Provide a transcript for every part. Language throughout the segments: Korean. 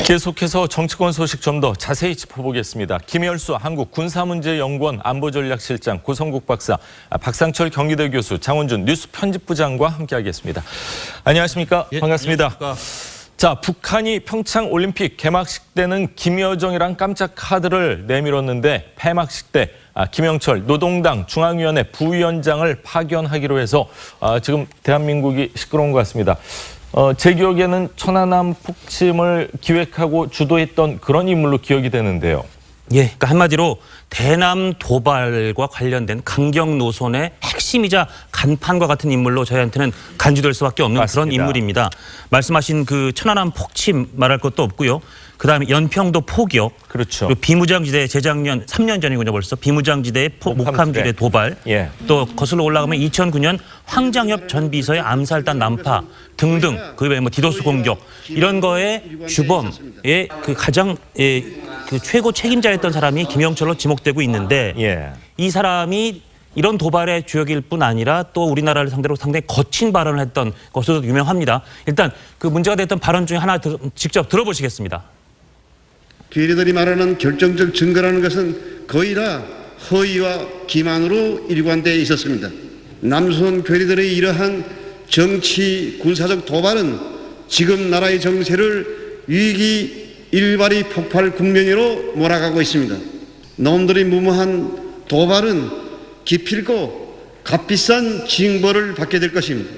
계속해서 정치권 소식 좀 더 자세히 짚어보겠습니다. 김열수 한국군사문제연구원 안보전략실장, 고성국 박사, 박상철 경희대 교수, 장원준 뉴스 편집부장과 함께하겠습니다. 안녕하십니까? 예, 반갑습니다. 안녕하십니까? 자, 북한이 평창 올림픽 개막식 때는 김여정이랑 깜짝 카드를 내밀었는데 폐막식 때 김영철 노동당 중앙위원회 부위원장을 파견하기로 해서 지금 대한민국이 시끄러운 것 같습니다. 제 기억에는 천안함 폭침을 기획하고 주도했던 그런 인물로 기억이 되는데요. 예, 그러니까 한마디로 대남 도발과 관련된 강경 노선의 핵심이자 간판과 같은 인물로 저희한테는 간주될 수밖에 없는 맞습니다. 그런 인물입니다. 말씀하신 그 천안함 폭침 말할 것도 없고요. 그다음에 연평도 포격, 그렇죠. 그리고 비무장지대 재작년 3년 전이군요 벌써 비무장지대의 목함지대 도발, 예. 또 거슬러 올라가면 2009년 황장엽 전 비서의 암살단 난파 등등 그 외에 뭐 디도스 공격 이런 거에 주범의 그 가장 그 최고 책임자였던 사람이 김영철로 지목되고 있는데 예. 이 사람이 이런 도발의 주역일 뿐 아니라 또 우리나라를 상대로 상당히 거친 발언을 했던 것으로 유명합니다. 일단 그 문제가 됐던 발언 중에 하나 직접 들어보시겠습니다. 괴뢰들이 말하는 결정적 증거라는 것은 거의 다 허위와 기만으로 일관되어 있었습니다. 남조선 괴뢰들의 이러한 정치 군사적 도발은 지금 나라의 정세를 위기 일발이 폭발 국면으로 몰아가고 있습니다. 놈들의 무모한 도발은 기필코 값비싼 징벌을 받게 될 것입니다.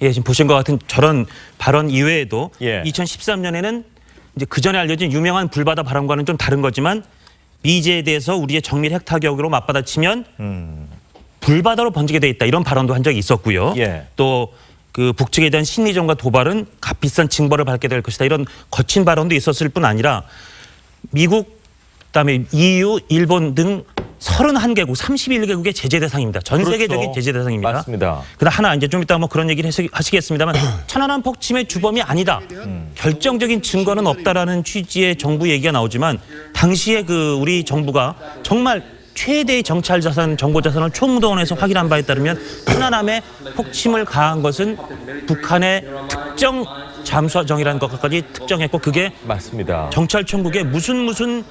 예, 지금 보신 것 같은 저런 발언 이외에도 예. 2013년에는 이제 그 전에 알려진 유명한 불바다 발언과는 좀 다른 거지만 미제에 대해서 우리의 정밀 핵타격으로 맞받아치면 불바다로 번지게 돼 있다 이런 발언도 한 적이 있었고요. 예. 또 그 북측에 대한 심리전과 도발은 값비싼 징벌을 받게 될 것이다 이런 거친 발언도 있었을 뿐 아니라 미국 그다음에 EU, 일본 등 31개국, 31개국의 제재 대상입니다. 전 그렇죠. 세계적인 제재 대상입니다. 맞습니다. 그다음 하나 이제 좀 이따 뭐 그런 얘기를 하시겠습니다만 천안함 폭침의 주범이 아니다. 결정적인 증거는 없다라는 취지의 정부 얘기가 나오지만 당시에 그 우리 정부가 정말 최대의 정찰 자산, 정보 자산을 총동원해서 확인한 바에 따르면 천안함에 폭침을 가한 것은 북한의 특정 잠수정이라는 것까지 특정했고 그게 맞습니다. 정찰 총국의 무슨 무슨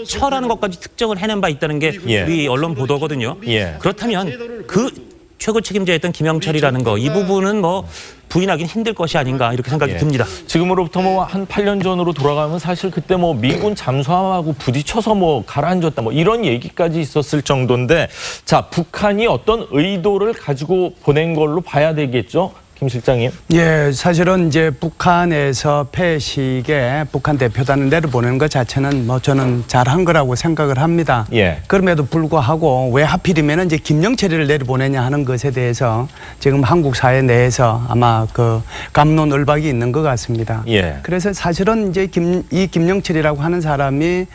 처라는 것까지 특정을 해낸 바 있다는 게 예. 우리 언론 보도거든요. 예. 그렇다면 그 최고 책임자였던 김영철이라는 거 이 부분은 뭐 부인하기는 힘들 것이 아닌가 이렇게 생각이 예. 듭니다. 지금으로부터 뭐 한 8년 전으로 돌아가면 사실 그때 뭐 미군 잠수함하고 부딪혀서 뭐 가라앉았다 뭐 이런 얘기까지 있었을 정도인데 자, 북한이 어떤 의도를 가지고 보낸 걸로 봐야 되겠죠? 김 실장님. 예, 사실은 이제 북한에서 폐식에 북한 대표단을 내려보내는 것 자체는 뭐 저는 잘한 거라고 생각을 합니다. 예. 그럼에도 불구하고 왜 하필이면 이제 김영철이를 내려보내냐 하는 것에 대해서 지금 한국 사회 내에서 아마 그 갑론을박이 있는 것 같습니다. 예. 그래서 사실은 이제 이 김영철이라고 하는 사람이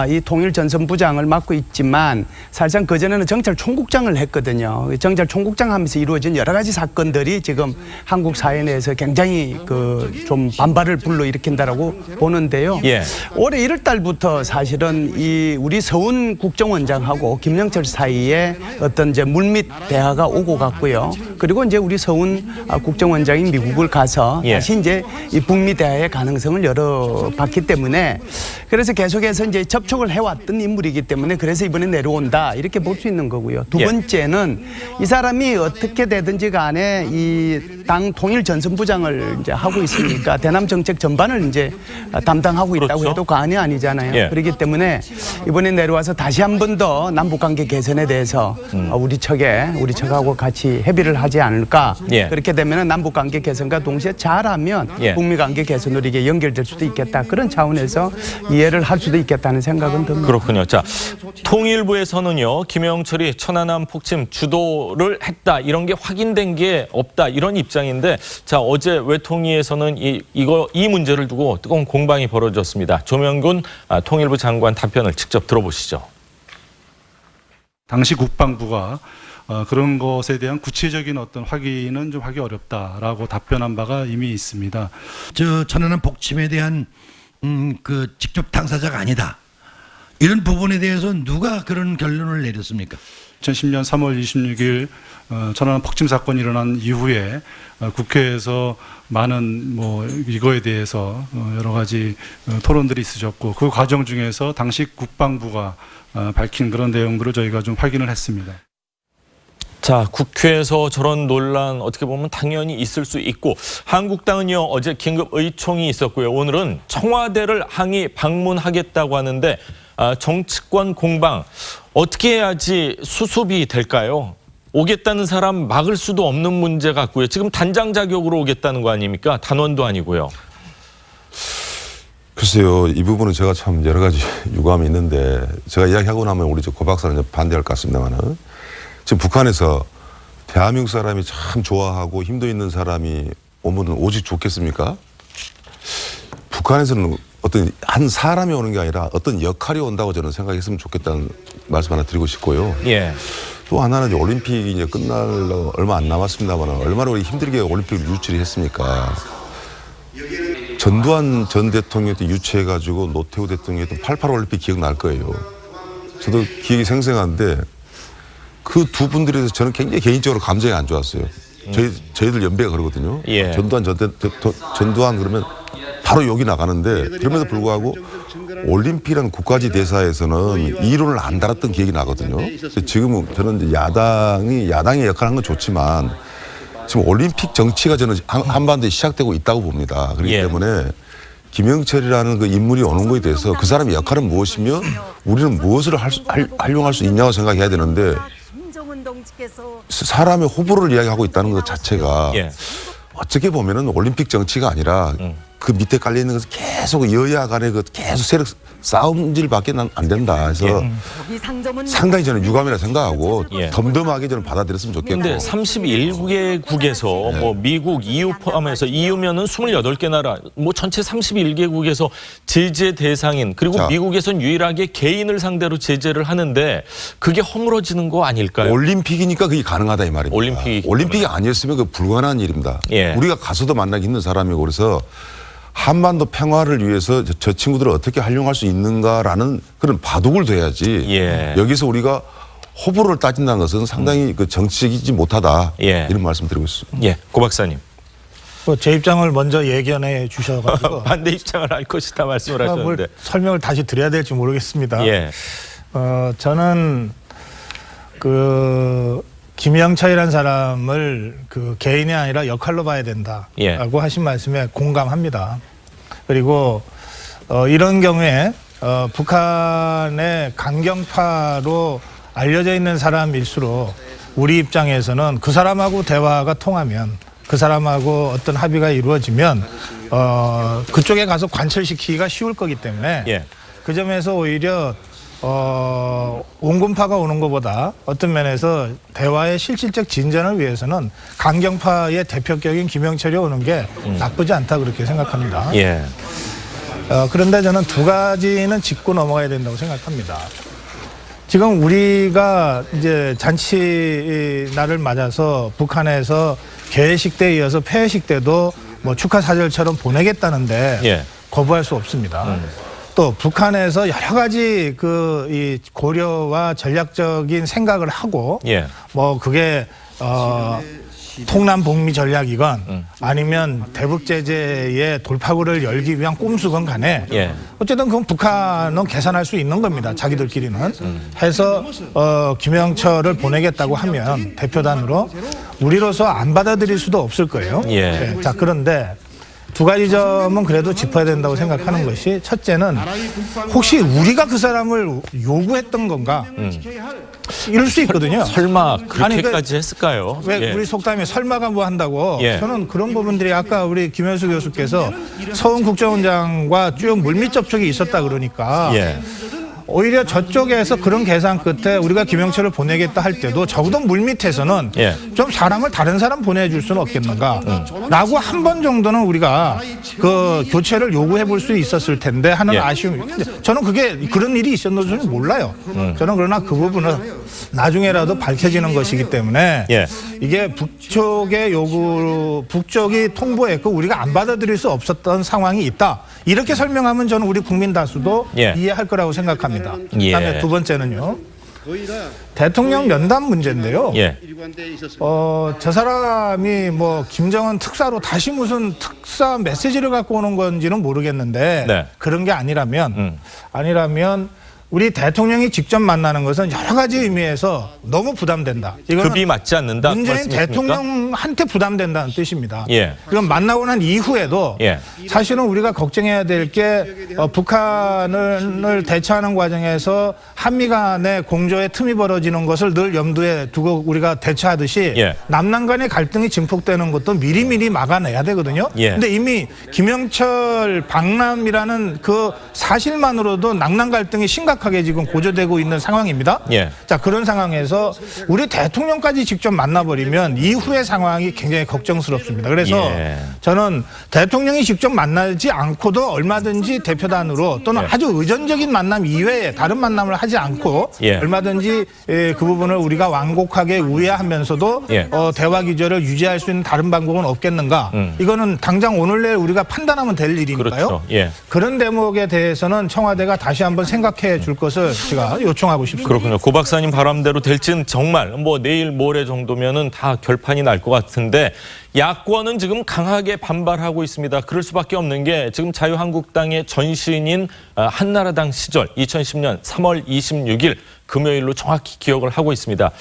이 통일전선부장을 맡고 있지만 사실상 그전에는 정찰총국장을 했거든요. 정찰총국장 하면서 이루어진 여러 가지 사건들이 지금 한국 사회 내에서 굉장히 그 좀 반발을 불러일으킨다라고 보는데요. 예. 올해 1월 달부터 사실은 이 우리 서훈 국정원장하고 김영철 사이에 어떤 이제 물밑 대화가 오고 갔고요. 그리고 이제 우리 서훈 국정원장이 미국을 가서 예. 다시 이제 이 북미 대화의 가능성을 열어봤기 때문에 그래서 계속해서 이제 접촉을 해왔던 인물이기 때문에 그래서 이번에 내려온다 이렇게 볼 수 있는 거고요. 두 예. 번째는 이 사람이 어떻게 되든지 간에 이 당 통일전선부장을 이제 하고 있으니까 대남 정책 전반을 이제 담당하고 있다고 그렇죠. 해도 과언이 아니잖아요. 예. 그렇기 때문에 이번에 내려와서 다시 한 번 더 남북관계 개선에 대해서 우리 척하고 같이 협의를 하지 않을까. 예. 그렇게 되면 남북관계 개선과 동시에 잘하면 예. 북미관계 개선으로 이게 연결될 수도 있겠다. 그런 차원에서 이해를 할 수도 있겠다는 생각은 듭니다. 그렇군요. 자, 통일부에서는요, 김영철이 천안함 폭침 주도를 했다 이런 게 확인된 게 없다 이런 입장인데, 자, 어제 외통위에서는 이 문제를 두고 뜨거운 공방이 벌어졌습니다. 조명군 통일부 장관 답변을 직접 들어보시죠. 당시 국방부가 그런 것에 대한 구체적인 어떤 확인은 좀 하기 어렵다라고 답변한 바가 이미 있습니다. 천안함 폭침에 대한 그 직접 당사자가 아니다. 이런 부분에 대해서 누가 그런 결론을 내렸습니까? 2010년 3월 26일 천안함 폭침 사건이 일어난 이후에 국회에서 많은 이거에 대해서 여러 가지 토론들이 있으셨고 그 과정 중에서 당시 국방부가 밝힌 그런 내용들을 저희가 좀 확인을 했습니다. 자, 국회에서 저런 논란 어떻게 보면 당연히 있을 수 있고 한국당은요 어제 긴급 의총이 있었고요. 오늘은 청와대를 항의 방문하겠다고 하는데 정치권 공방 어떻게 해야지 수습이 될까요? 오겠다는 사람 막을 수도 없는 문제 같고요. 지금 단장 자격으로 오겠다는 거 아닙니까? 단원도 아니고요. 글쎄요, 이 부분은 제가 참 여러 가지 유감이 있는데 제가 이야기하고 나면 우리 고 박사는 반대할 것 같습니다만은 지금 북한에서 대한민국 사람이 참 좋아하고 힘도 있는 사람이 오면 오직 좋겠습니까? 북한에서는 어떤 한 사람이 오는 게 아니라 어떤 역할이 온다고 저는 생각했으면 좋겠다는 말씀 하나 드리고 싶고요. 예. 또 하나는 이제 올림픽이 이제 끝날 얼마 안 남았습니다만 얼마나 우리 힘들게 올림픽을 유치를 했습니까? 전두환 전 대통령 때 유치해가지고 노태우 대통령이 했던 88 올림픽 기억날 거예요. 저도 기억이 생생한데 그 두 분들에 대해서 저는 굉장히 개인적으로 감정이 안 좋았어요. 저희들 연배가 그러거든요. 예. 전두환 그러면 바로 욕이 나가는데 그럼에도 불구하고 올림픽이라는 국가지 대사에서는 이론을 안 달았던 기억이 나거든요. 지금은 저는 야당의 역할을 한 건 좋지만 지금 올림픽 정치가 저는 한반도에 시작되고 있다고 봅니다. 그렇기 예. 때문에 김영철이라는 그 인물이 오는 것에 대해서 그 사람의 역할은 무엇이며 우리는 무엇을 활용할 수 있냐고 생각해야 되는데 사람의 호불호를 이야기하고 있다는 것 자체가 예. 어떻게 보면은 올림픽 정치가 아니라 그 밑에 깔려 있는 것은 계속 여야 간의 그 계속 세력 싸움질밖에 안 된다 해서 상당히 저는 유감이라 생각하고 예. 덤덤하게 저는 받아들였으면 좋겠고. 근데 31개국에서 뭐 미국, EU 포함해서 EU면은 28개 나라, 뭐 전체 31개국에서 제재 대상인 그리고 자. 미국에선 유일하게 개인을 상대로 제재를 하는데 그게 허물어지는 거 아닐까요? 올림픽이니까 그게 가능하다 이 말입니다. 올림픽이 아니었으면 그 불가능한 일입니다. 예. 우리가 가서도 만나기 힘든 사람이고 그래서 한반도 평화를 위해서 저 친구들을 어떻게 활용할 수 있는가라는 그런 바둑을 둬야지. 예. 여기서 우리가 호불호를 따진다는 것은 상당히 그 정치적이지 못하다. 예. 이런 말씀 드리고 있습니다. 예, 고 박사님. 제 입장을 먼저 예견해 주셔가지고 반대 입장을 알 것이다 말씀을 하셨는데. 설명을 다시 드려야 될지 모르겠습니다. 예. 저는 김영철이라는 사람을 그 개인이 아니라 역할로 봐야 된다라고 예. 하신 말씀에 공감합니다. 그리고 이런 경우에 북한의 강경파로 알려져 있는 사람일수록 우리 입장에서는 그 사람하고 대화가 통하면 그 사람하고 어떤 합의가 이루어지면 그쪽에 가서 관철시키기가 쉬울 거기 때문에 예. 그 점에서 오히려 온건파가 오는 것보다 어떤 면에서 대화의 실질적 진전을 위해서는 강경파의 대표격인 김영철이 오는 게 나쁘지 않다 그렇게 생각합니다. 예. 그런데 저는 두 가지는 짚고 넘어가야 된다고 생각합니다. 지금 우리가 이제 잔치 날을 맞아서 북한에서 개회식 때에 이어서 폐회식 때도 뭐 축하 사절처럼 보내겠다는데 예. 거부할 수 없습니다. 또 북한에서 여러 가지 이 고려와 전략적인 생각을 하고 예. 뭐 그게 통남 복미 전략이건 아니면 대북 제재의 돌파구를 열기 위한 꼼수건 간에 예. 어쨌든 그건 북한은 계산할 수 있는 겁니다. 자기들끼리는 해서 김영철을 보내겠다고 하면 대표단으로 우리로서 안 받아들일 수도 없을 거예요. 예. 네. 자, 그런데 두 가지 점은 그래도 짚어야 된다고 생각하는 것이 첫째는 혹시 우리가 그 사람을 요구했던 건가? 이럴 수 있거든요. 설마 아니, 그렇게까지 했을까요? 왜 예. 우리 속담에 설마가 뭐 한다고 예. 저는 그런 부분들이 아까 우리 김현수 교수께서 서훈 국정원장과 쭉 물밑 접촉이 있었다 그러니까 예. 오히려 저쪽에서 그런 계산 끝에 우리가 김영철을 보내겠다 할 때도 적어도 물밑에서는 예. 좀 사람을 다른 사람 보내줄 수는 없겠는가 라고 한 번 정도는 우리가 그 교체를 요구해 볼 수 있었을 텐데 하는 예. 아쉬움이 근데 저는 그게 그런 일이 있었는지는 몰라요. 저는 그러나 그 부분은 나중에라도 밝혀지는 것이기 때문에 예. 이게 북쪽의 요구 북쪽이 통보했고 우리가 안 받아들일 수 없었던 상황이 있다. 이렇게 설명하면 저는 우리 국민 다수도 예. 이해할 거라고 생각합니다. 예. 그다음에 두 번째는요. 대통령 면담 문제인데요. 예. 일관되어 있었습니다. 저 사람이 뭐 김정은 특사로 다시 무슨 특사 메시지를 갖고 오는 건지는 모르겠는데 네. 그런 게 아니라면 우리 대통령이 직접 만나는 것은 여러 가지 의미에서 너무 부담된다. 이거는 급이 맞지 않는다. 문재인 말씀이십니까? 대통령한테 부담된다는 뜻입니다. 예. 그럼 만나고 난 이후에도 예. 사실은 우리가 걱정해야 될 게 북한을 대처하는 과정에서 한미 간의 공조의 틈이 벌어지는 것을 늘 염두에 두고 우리가 대처하듯이 예. 남남 간의 갈등이 증폭되는 것도 미리미리 막아내야 되거든요. 예. 근데 이미 김영철 방남이라는 그 사실만으로도 남남 갈등이 심각하게 지금 고조되고 있는 상황입니다. 예. 자, 그런 상황에서 우리 대통령까지 직접 만나버리면 이후의 상황이 굉장히 걱정스럽습니다. 그래서 예. 저는 대통령이 직접 만나지 않고도 얼마든지 대표단으로 또는 예. 아주 의전적인 만남 이외에 다른 만남을 하지 않고 예. 얼마든지 그 부분을 우리가 완곡하게 우회하면서도 예. 대화 기조를 유지할 수 있는 다른 방법은 없겠는가. 이거는 당장 오늘 내일 우리가 판단하면 될 일이니까요. 그렇죠. 예. 그런 대목에 대해서는 청와대가 다시 한번 생각해 줄 것을 제가 요청하고 싶습니다. 그렇군요. 고 박사님 바람대로 될지는 정말 뭐 내일 모레 정도면은 다 결판이 날 것 같은데 야권은 지금 강하게 반발하고 있습니다. 그럴 수밖에 없는 게 지금 자유한국당의 전신인 한나라당 시절 2010년 3월 26일 금요일로 정확히 기억을 하고 있습니다.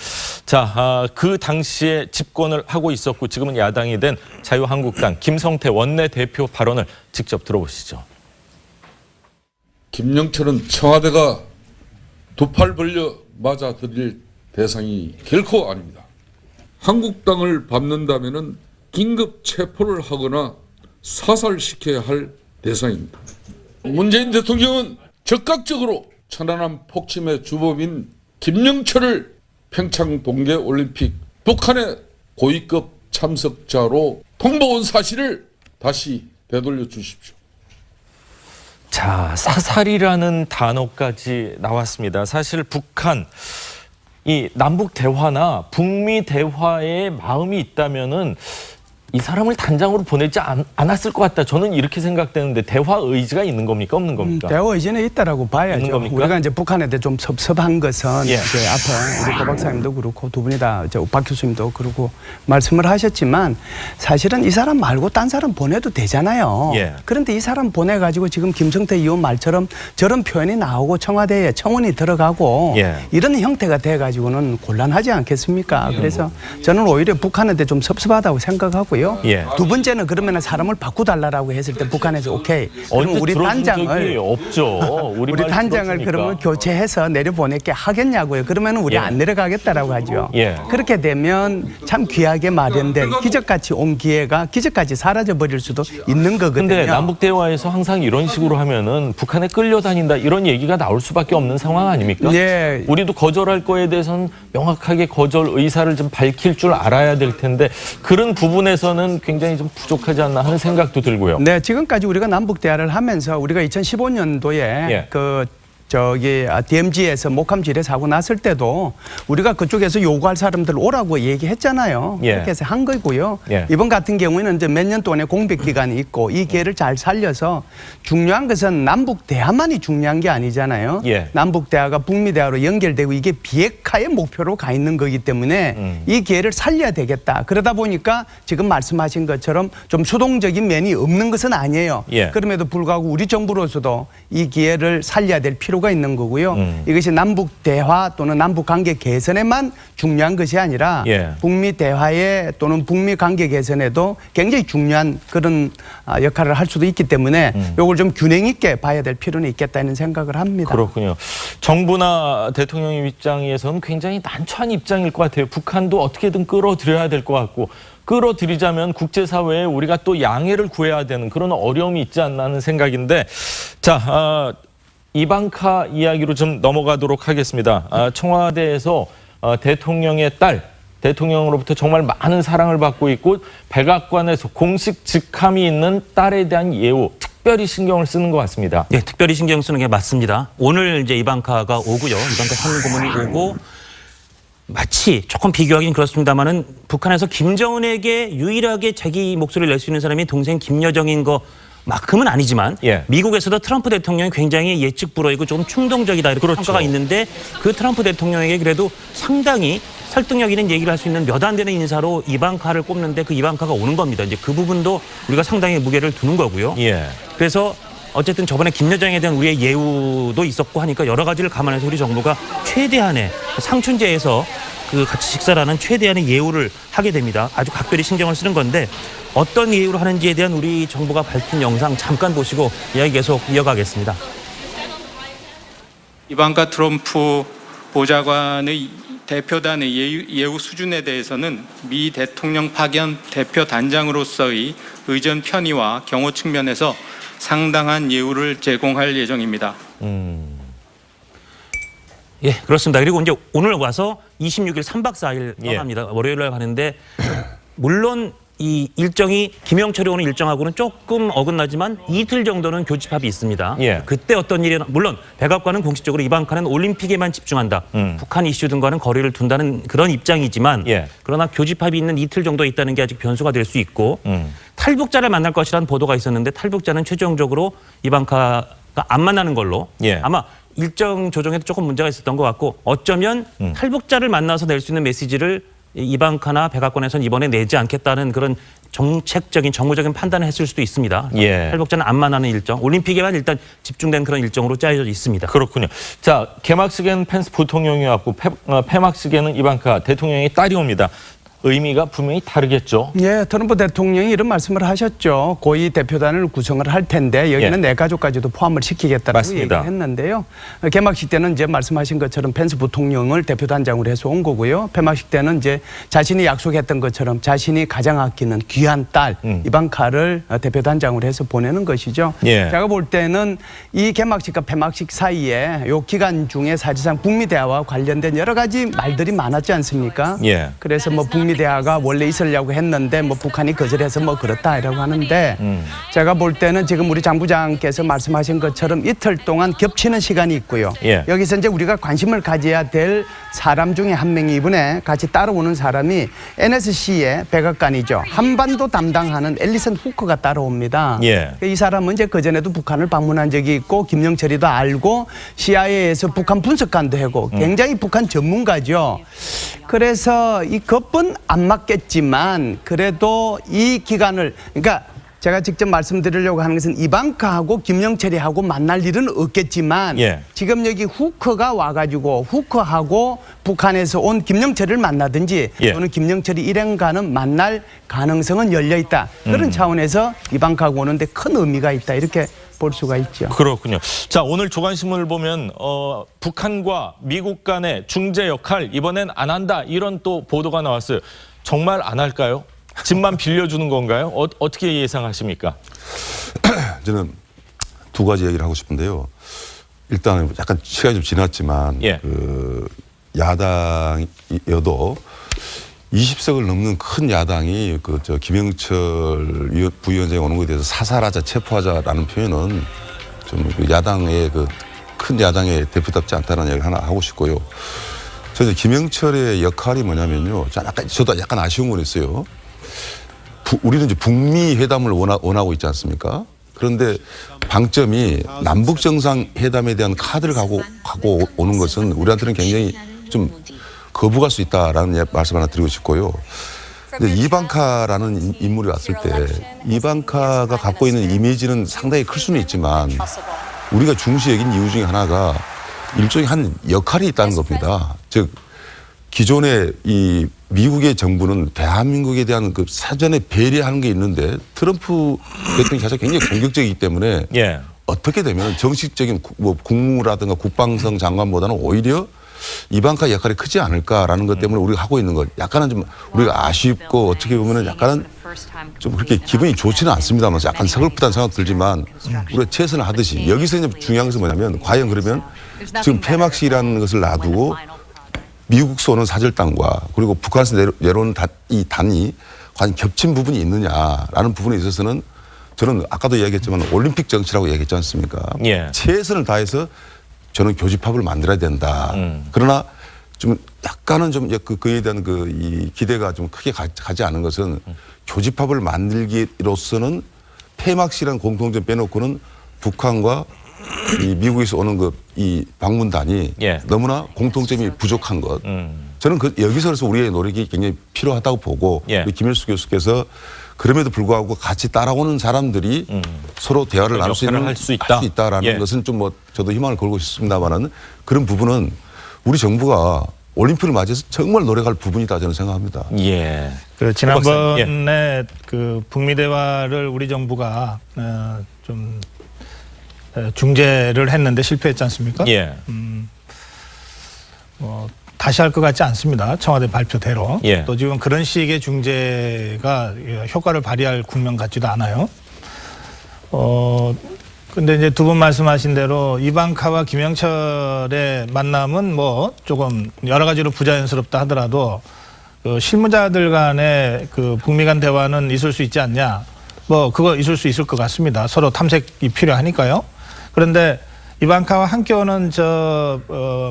자, 그 당시에 집권을 하고 있었고 지금은 야당이 된 자유한국당 김성태 원내대표 발언을 직접 들어보시죠. 김영철은 청와대가 두 팔 벌려 맞아들일 대상이 결코 아닙니다. 한국당을 밟는다면은 긴급 체포를 하거나 사살시켜야 할 대상입니다. 문재인 대통령은 적극적으로 천안함 폭침의 주범인 김영철을 평창 동계올림픽 북한의 고위급 참석자로 통보한 사실을 다시 되돌려 주십시오. 자, 사살이라는 단어까지 나왔습니다. 사실 북한, 이 남북 대화나 북미 대화에 마음이 있다면은 이 사람을 단장으로 보내지 않았을 것 같다. 저는 이렇게 생각되는데 대화 의지가 있는 겁니까? 없는 겁니까? 대화 의지는 있다라고 봐야죠. 있는 겁니까? 우리가 이제 북한에 대해 좀 섭섭한 것은 예. 이제 앞에 우리 고 박사님도 그렇고 두 분이 다 박 교수님도 그렇고 말씀을 하셨지만 사실은 이 사람 말고 딴 사람 보내도 되잖아요. 예. 그런데 이 사람 보내가지고 지금 김성태 의원 말처럼 저런 표현이 나오고 청와대에 청원이 들어가고 예. 이런 형태가 돼가지고는 곤란하지 않겠습니까? 그래서 저는 오히려 북한에 대해 좀 섭섭하다고 생각하고요. 예. 두 번째는 그러면 사람을 바꾸달라고 했을 때 북한에서 오케이. 그럼 언제 우리 들어준 적이 단장을 없죠. 우리 말 단장을 들어주니까. 그러면 교체해서 내려보낼게 하겠냐고요. 그러면 우리 예. 안 내려가겠다라고 하죠. 예. 그렇게 되면 참 귀하게 마련된 기적같이 온 기회가 기적같이 사라져 버릴 수도 있는 거거든요. 근데 남북 대화에서 항상 이런 식으로 하면은 북한에 끌려다닌다 이런 얘기가 나올 수밖에 없는 상황 아닙니까? 예. 우리도 거절할 거에 대해서는 명확하게 거절 의사를 좀 밝힐 줄 알아야 될 텐데 그런 부분에서는 굉장히 좀 부족하지 않나 하는 생각도 들고요. 네, 지금까지 우리가 남북 대화를 하면서 우리가 2015년도에 예. DMZ에서 목함 지뢰 사고 났을 때도 우리가 그쪽에서 요구할 사람들 오라고 얘기했잖아요. 예. 그렇게 해서 한 거고요. 예. 이번 같은 경우에는 이제 몇 년 동안의 공백 기간이 있고 이 기회를 잘 살려서 중요한 것은 남북 대화만이 중요한 게 아니잖아요. 예. 남북 대화가 북미 대화로 연결되고 이게 비핵화의 목표로 가 있는 거기 때문에 이 기회를 살려야 되겠다. 그러다 보니까 지금 말씀하신 것처럼 좀 수동적인 면이 없는 것은 아니에요. 예. 그럼에도 불구하고 우리 정부로서도 이 기회를 살려야 될 필요가 있는 거고요. 이것이 남북 대화 또는 남북 관계 개선에만 중요한 것이 아니라 예. 북미 대화에 또는 북미 관계 개선에도 굉장히 중요한 그런 역할을 할 수도 있기 때문에 이걸 좀 균형 있게 봐야 될 필요는 있겠다는 생각을 합니다. 그렇군요. 정부나 대통령 입장에서는 굉장히 난처한 입장일 것 같아요. 북한도 어떻게든 끌어들여야 될 것 같고 끌어들이자면 국제사회에 우리가 또 양해를 구해야 되는 그런 어려움이 있지 않나 하는 생각인데 자, 이방카 이야기로 좀 넘어가도록 하겠습니다. 청와대에서 대통령의 딸, 대통령으로부터 정말 많은 사랑을 받고 있고 백악관에서 공식 직함이 있는 딸에 대한 예우 특별히 신경을 쓰는 것 같습니다. 네, 특별히 신경 쓰는 게 맞습니다. 오늘 이제 이방카가 오고요. 이방카 상임고문이 오고 마치 조금 비교하기는 그렇습니다만은 북한에서 김정은에게 유일하게 자기 목소리를 낼 수 있는 사람이 동생 김여정인 거 만큼은 아니지만 예. 미국에서도 트럼프 대통령이 굉장히 예측 불허이고 조금 충동적이다 이렇게 그렇죠. 평가가 있는데 그 트럼프 대통령에게 그래도 상당히 설득력 있는 얘기를 할 수 있는 몇 안 되는 인사로 이방카를 꼽는데 그 이방카가 오는 겁니다. 이제 그 부분도 우리가 상당히 무게를 두는 거고요. 예. 그래서 어쨌든 저번에 김 여정에 대한 우리의 예우도 있었고 하니까 여러 가지를 감안해서 우리 정부가 최대한의 상춘제에서 그 같이 식사라는 최대한의 예우를 하게 됩니다. 아주 각별히 신경을 쓰는 건데 어떤 예우를 하는지에 대한 우리 정부가 밝힌 영상 잠깐 보시고 이야기 계속 이어가겠습니다. 이방카 트럼프 보좌관의 대표단의 예우 수준에 대해서는 미 대통령 파견 대표 단장으로서의 의전 편의와 경호 측면에서 상당한 예우를 제공할 예정입니다. 예, 그렇습니다. 그리고 이제 오늘 와서 26일 3박 4일 예. 떠납니다. 월요일 날 가는데 물론 이 일정이 김영철이 오는 일정하고는 조금 어긋나지만 이틀 정도는 교집합이 있습니다. 예. 그때 어떤 일이 물론 백악관은 공식적으로 이방카는 올림픽에만 집중한다. 북한 이슈 등과는 거리를 둔다는 그런 입장이지만 예. 그러나 교집합이 있는 이틀 정도 있다는 게 아직 변수가 될 수 있고 탈북자를 만날 것이라는 보도가 있었는데 탈북자는 최종적으로 이방카가 안 만나는 걸로 예. 아마 일정 조정에도 조금 문제가 있었던 것 같고 어쩌면 탈북자를 만나서 낼 수 있는 메시지를 이방카나 백악관에서는 이번에 내지 않겠다는 그런 정책적인 정무적인 판단을 했을 수도 있습니다. 예. 탈북자는 안 만나는 일정, 올림픽에만 일단 집중된 그런 일정으로 짜여져 있습니다. 그렇군요. 자, 개막식에는 펜스 부통령이 왔고 폐막식에는 이방카 대통령의 딸이 옵니다. 의미가 분명히 다르겠죠. 예, 트럼프 대통령이 이런 말씀을 하셨죠. 고위 대표단을 구성을 할 텐데 여기는 예. 내 가족까지도 포함을 시키겠다고 맞습니다. 얘기를 했는데요. 개막식 때는 이제 말씀하신 것처럼 펜스 부통령을 대표단장으로 해서 온 거고요. 폐막식 때는 이제 자신이 약속했던 것처럼 자신이 가장 아끼는 귀한 딸 이방카를 대표단장으로 해서 보내는 것이죠. 예. 제가 볼 때는 이 개막식과 폐막식 사이에 이 기간 중에 사실상 북미 대화와 관련된 여러 가지 말들이 많았지 않습니까? 예. 그래서 뭐 북미 대화가 원래 있으려고 했는데 뭐 북한이 거절해서 뭐 그렇다 이라고 하는데 제가 볼 때는 지금 우리 장부장께서 말씀하신 것처럼 이틀 동안 겹치는 시간이 있고요. 예. 여기서 이제 우리가 관심을 가져야 될 사람 중에 한 명이 이번에 같이 따라오는 사람이 NSC의 백악관이죠. 한반도 담당하는 앨리슨 후커가 따라옵니다. 예. 이 사람은 이제 그전에도 북한을 방문한 적이 있고 김영철이도 알고 CIA에서 북한 분석관도 하고 굉장히 북한 전문가죠. 그래서 이 급은 안 맞겠지만 그래도 이 기간을 그러니까 제가 직접 말씀드리려고 하는 것은 이방카하고 김영철이하고 만날 일은 없겠지만 예. 지금 여기 후커가 와가지고 후커하고 북한에서 온 김영철을 만나든지 예. 또는 김영철이 일행과는 만날 가능성은 열려있다. 그런 차원에서 이방카가 오는데 큰 의미가 있다. 이렇게 볼 수가 있죠. 그렇군요. 자, 오늘 조간신문을 보면 북한과 미국 간의 중재 역할 이번엔 안 한다 이런 또 보도가 나왔어요. 정말 안 할까요? 집만 빌려주는 건가요? 어떻게 예상하십니까? 저는 두 가지 얘기를 하고 싶은데요. 일단 약간 시간이 좀 지났지만 예. 그 야당이어도 20석을 넘는 큰 야당이 저 김영철 부위원장이 오는 것에 대해서 사살하자, 체포하자라는 표현은 좀 그 야당의 큰 야당의 대표답지 않다는 얘기를 하나 하고 싶고요. 저는 김영철의 역할이 뭐냐면요. 저도 약간 아쉬운 건 있어요. 우리는 이제 북미 회담을 원하고 있지 않습니까? 그런데 방점이 남북 정상회담에 대한 카드를 갖고 오는 것은 우리한테는 굉장히 좀 거부할 수 있다라는 말씀 하나 드리고 싶고요. 근데 이방카라는 인물이 왔을 때 이방카가 갖고 있는 이미지는 상당히 클 수는 있지만 우리가 중시 여긴 이유 중에 하나가 일종의 한 역할이 있다는 겁니다. 즉 기존의 이 미국의 정부는 대한민국에 대한 그 사전에 배려하는 게 있는데 트럼프 대통령이 자체가 굉장히 공격적이기 때문에 예. 어떻게 되면 정식적인 뭐 국무라든가 국방성 장관보다는 오히려 이방카 역할이 크지 않을까라는 것 때문에 우리가 하고 있는 것 약간은 좀 우리가 아쉽고 어떻게 보면은 약간은 좀 그렇게 기분이 좋지는 않습니다만 약간 서글프다는 생각 들지만 우리가 최선을 하듯이 여기서 이제 중요한 것은 뭐냐면 과연 그러면 지금 폐막식이라는 것을 놔두고 미국에서 오는 사절단과 그리고 북한에서 내려오는 이 단이 과연 겹친 부분이 있느냐라는 부분에 있어서는 저는 아까도 이야기했지만 올림픽 정치라고 얘기했지 않습니까? 예. 최선을 다해서 저는 교집합을 만들어야 된다. 그러나 좀 약간은 좀 그에 대한 이 기대가 좀 크게 가지 않은 것은 교집합을 만들기로서는 폐막식이라는 공통점 빼놓고는 북한과 이 미국에서 오는 이 방문단이 예. 너무나 공통점이 부족한 것. 저는 여기서서 우리의 노력이 굉장히 필요하다고 보고 예. 김일수 교수께서 그럼에도 불구하고 같이 따라오는 사람들이 서로 대화를 나눌 수 역할을 있는 할 수 있다라는 예. 것은 좀 저도 희망을 걸고 싶습니다만은 그런 부분은 우리 정부가 올림픽을 맞이해서 정말 노력할 부분이다 저는 생각합니다. 예. 그 지난번에 예. 그 북미 대화를 우리 정부가 좀 중재를 했는데 실패했지 않습니까? 예. 다시 할 것 같지 않습니다. 청와대 발표대로. 예. 또 지금 그런 식의 중재가 효과를 발휘할 국면 같지도 않아요. 근데 이제 두 분 말씀하신 대로 이방카와 김영철의 만남은 뭐 조금 여러 가지로 부자연스럽다 하더라도 그 실무자들 간의 그 북미 간 대화는 있을 수 있지 않냐. 뭐 그거 있을 수 있을 것 같습니다. 서로 탐색이 필요하니까요. 그런데 이방카와 함께 오는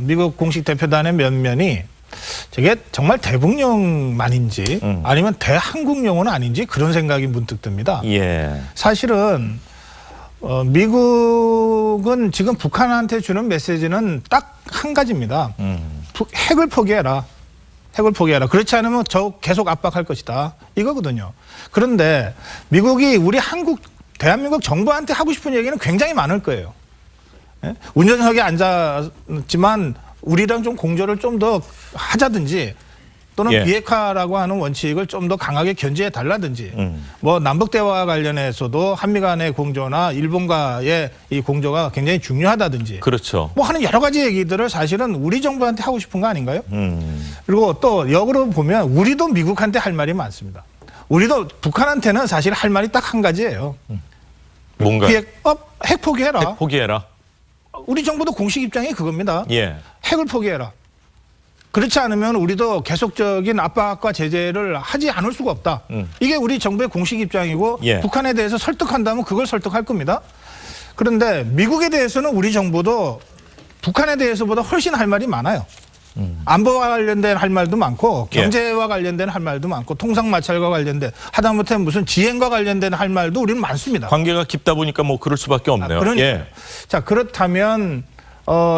미국 공식 대표단의 면면이 저게 정말 대북용만인지 아니면 대한국용은 아닌지 그런 생각이 문득 듭니다. 예. 사실은 미국은 지금 북한한테 주는 메시지는 딱 한 가지입니다. 핵을 포기해라. 핵을 포기해라. 그렇지 않으면 더욱 계속 압박할 것이다. 이거거든요. 그런데 미국이 우리 대한민국 정부한테 하고 싶은 얘기는 굉장히 많을 거예요. 예? 운전석에 앉았지만 우리랑 좀 공조를 좀 더 하자든지 또는 예. 비핵화라고 하는 원칙을 좀 더 강하게 견지해 달라든지 뭐 남북 대화 관련해서도 한미 간의 공조나 일본과의 이 공조가 굉장히 중요하다든지 그렇죠. 뭐 하는 여러 가지 얘기들을 사실은 우리 정부한테 하고 싶은 거 아닌가요? 그리고 또 역으로 보면 우리도 미국한테 할 말이 많습니다. 우리도 북한한테는 사실 할 말이 딱 한 가지예요. 뭔가요? 핵 포기해라. 핵 포기해라. 우리 정부도 공식 입장이 그겁니다. 예. 핵을 포기해라. 그렇지 않으면 우리도 계속적인 압박과 제재를 하지 않을 수가 없다. 이게 우리 정부의 공식 입장이고 예. 북한에 대해서 설득한다면 그걸 설득할 겁니다. 그런데 미국에 대해서는 우리 정부도 북한에 대해서보다 훨씬 할 말이 많아요. 안보와 관련된 할 말도 많고 경제와 관련된 할 말도 많고 통상마찰과 관련된 하다못해 무슨 지행과 관련된 할 말도 우리는 많습니다. 관계가 깊다 보니까 뭐 그럴 수밖에 없네요. 그러니까요. 예. 자, 그렇다면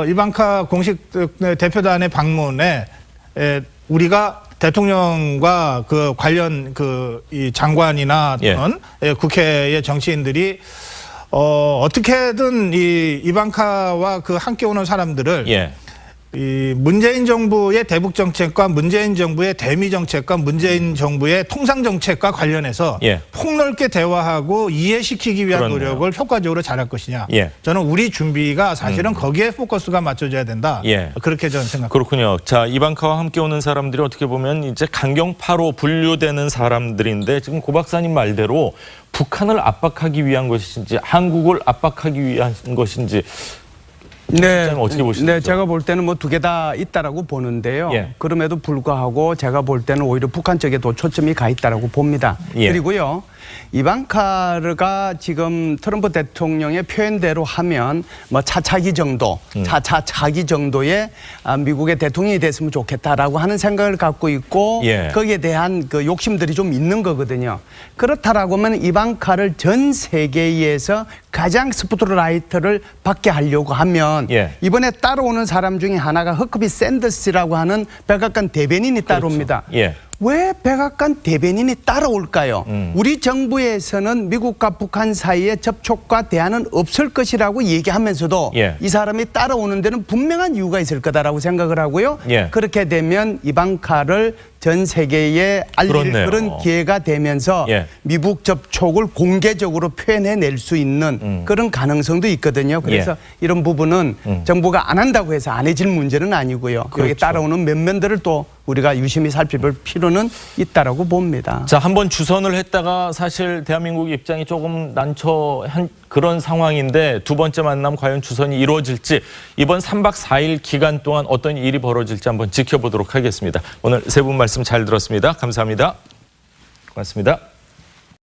이방카 공식 대표단의 방문에 우리가 대통령과 그 관련 이 장관이나 또는 국회의 정치인들이 어떻게든 이방카와 그 함께 오는 사람들을 예. 이 문재인 정부의 대북 정책과 문재인 정부의 대미 정책과 문재인 정부의 통상 정책과 관련해서 폭넓게 대화하고 이해시키기 위한 그렇네요. 노력을 효과적으로 잘할 것이냐. 예. 저는 우리 준비가 사실은 거기에 포커스가 맞춰져야 된다. 예. 그렇게 저는 생각합니다. 그렇군요. 자, 이방카와 함께 오는 사람들이 어떻게 보면 이제 강경파로 분류되는 사람들인데 지금 고 박사님 말대로 북한을 압박하기 위한 것인지 한국을 압박하기 위한 것인지 네, 어떻게 보시죠? 네, 제가 볼 때는 뭐 두 개 다 있다라고 보는데요. 예. 그럼에도 불구하고 제가 볼 때는 오히려 북한 쪽에 더 초점이 가 있다라고 봅니다. 예. 그리고요, 이방카가 지금 트럼프 대통령의 표현대로 하면 뭐 차차기 정도, 차차기 정도의 미국의 대통령이 됐으면 좋겠다라고 하는 생각을 갖고 있고 거기에 대한 그 욕심들이 좀 있는 거거든요. 그렇다라고 하면 이방카를 전 세계에서 가장 스포트라이트를 받게 하려고 하면 이번에 따라오는 사람 중에 하나가 허커비 샌더스라고 하는 백악관 대변인이 따라옵니다. 왜 백악관 대변인이 따라올까요? 우리 정부에서는 미국과 북한 사이에 접촉과 대화는 없을 것이라고 얘기하면서도 이 사람이 따라오는 데는 분명한 이유가 있을 거다라고 생각을 하고요. 그렇게 되면 이방카를 전 세계에 알릴 그렇네요. 그런 기회가 되면서 미국 접촉을 공개적으로 표현해낼 수 있는 그런 가능성도 있거든요. 그래서 이런 부분은 정부가 안 한다고 해서 안 해질 문제는 아니고요. 여기 따라오는 면면들을 또 우리가 유심히 살펴볼 필요는 있다라고 봅니다. 자, 한번 주선을 했다가 사실 대한민국 입장이 조금 난처한 그런 상황인데 두 번째 만남 과연 주선이 이루어질지 이번 3박 4일 기간 동안 어떤 일이 벌어질지 한번 지켜보도록 하겠습니다. 오늘 세 분 말씀 잘 들었습니다. 감사합니다. 고맙습니다.